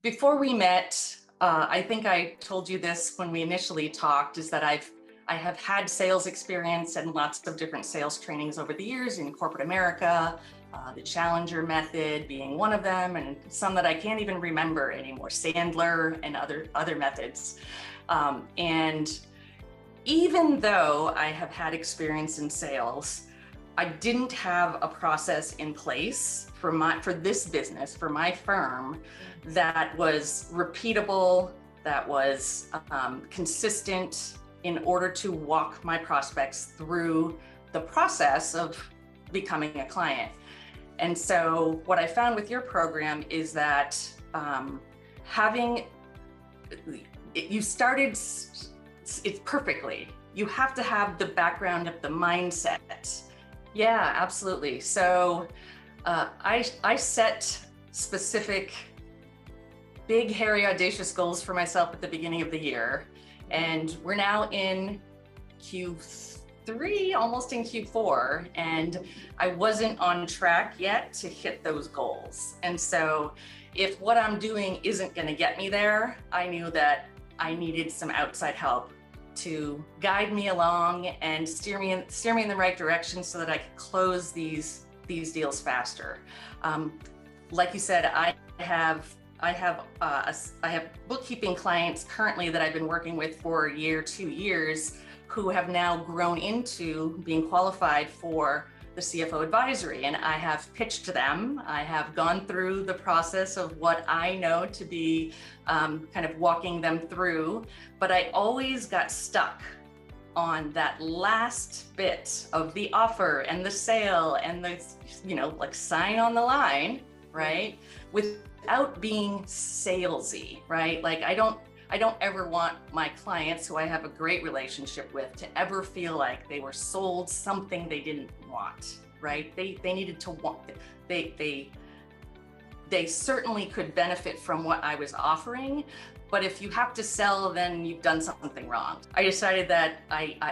Before we met, I think I told you this when we initially talked, is that I have had sales experience and lots of different sales trainings over the years in corporate America, the Challenger method being one of them, and some that I can't even remember anymore, Sandler and other methods. And even though I have had experience in sales, I didn't have a process in place for this business, for my firm, that was repeatable, that was consistent in order to walk my prospects through the process of becoming a client. And so what I found with your program is that you started it perfectly. You have to have the background of the mindset. Yeah, absolutely. So I set specific big, hairy, audacious goals for myself at the beginning of the year. And we're now in Q3, almost in Q4, and I wasn't on track yet to hit those goals. And so if what I'm doing isn't going to get me there, I knew that I needed some outside help to guide me along and steer me in the right direction so that I could close these deals faster. Like you said, I have bookkeeping clients currently that I've been working with for a year, 2 years, who have now grown into being qualified for the CFO advisory. And I have pitched to them. I have gone through the process of what I know to be kind of walking them through, but I always got stuck on that last bit of the offer and the sale and the, like sign on the line, right? Without being salesy, right? Like I don't ever want my clients who I have a great relationship with to ever feel like they were sold something they didn't want, right? They needed to want, they certainly could benefit from what I was offering, but if you have to sell, then you've done something wrong. I decided that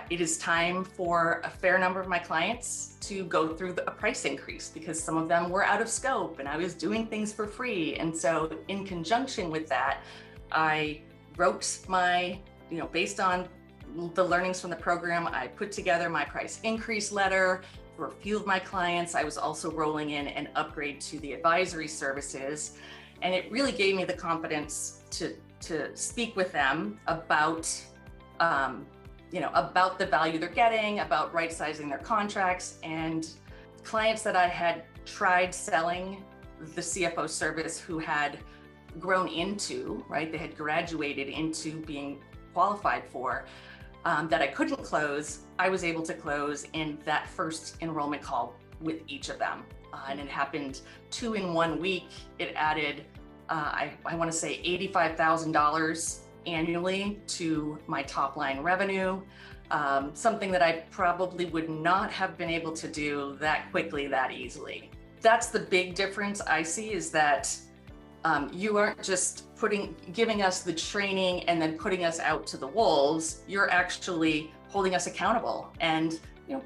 it is time for a fair number of my clients to go through a price increase because some of them were out of scope and I was doing things for free. And so in conjunction with that, I wrote my, based on the learnings from the program, I put together my price increase letter for a few of my clients. I was also rolling in an upgrade to the advisory services. And it really gave me the confidence to speak with them about, about the value they're getting, about right-sizing their contracts. And clients that I had tried selling the CFO service who had grown into, right? They had graduated into being qualified for, that I couldn't close, I was able to close in that first enrollment call with each of them. And it happened 2 in 1 week. It added, I want to say $85,000 annually to my top line revenue, something that I probably would not have been able to do that quickly, that easily. That's the big difference I see, is that you aren't just giving us the training and then putting us out to the wolves. You're actually holding us accountable and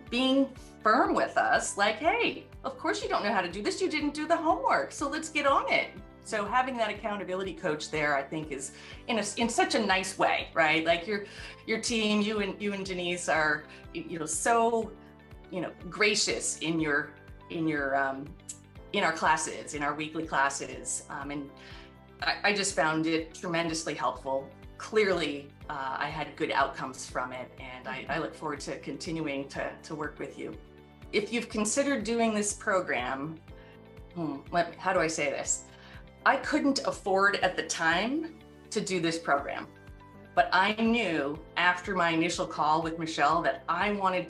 being firm with us, like, hey, of course you don't know how to do this. You didn't do the homework, so let's get on it. So having that accountability coach there, I think, is in such a nice way, right? Like your team, you and Denise are, so, gracious in our classes, in our weekly classes. And I just found it tremendously helpful. Clearly, I had good outcomes from it, and I look forward to continuing to work with you. If you've considered doing this program, how do I say this? I couldn't afford at the time to do this program, but I knew after my initial call with Michelle that I wanted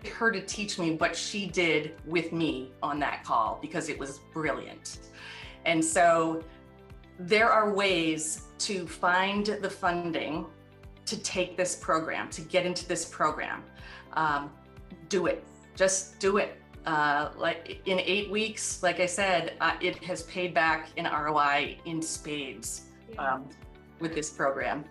her to teach me what she did with me on that call, because it was brilliant. And so there are ways to find the funding to take this program, to get into this program. Do it, just do it. Like in 8 weeks, like I said, it has paid back in ROI in spades with this program.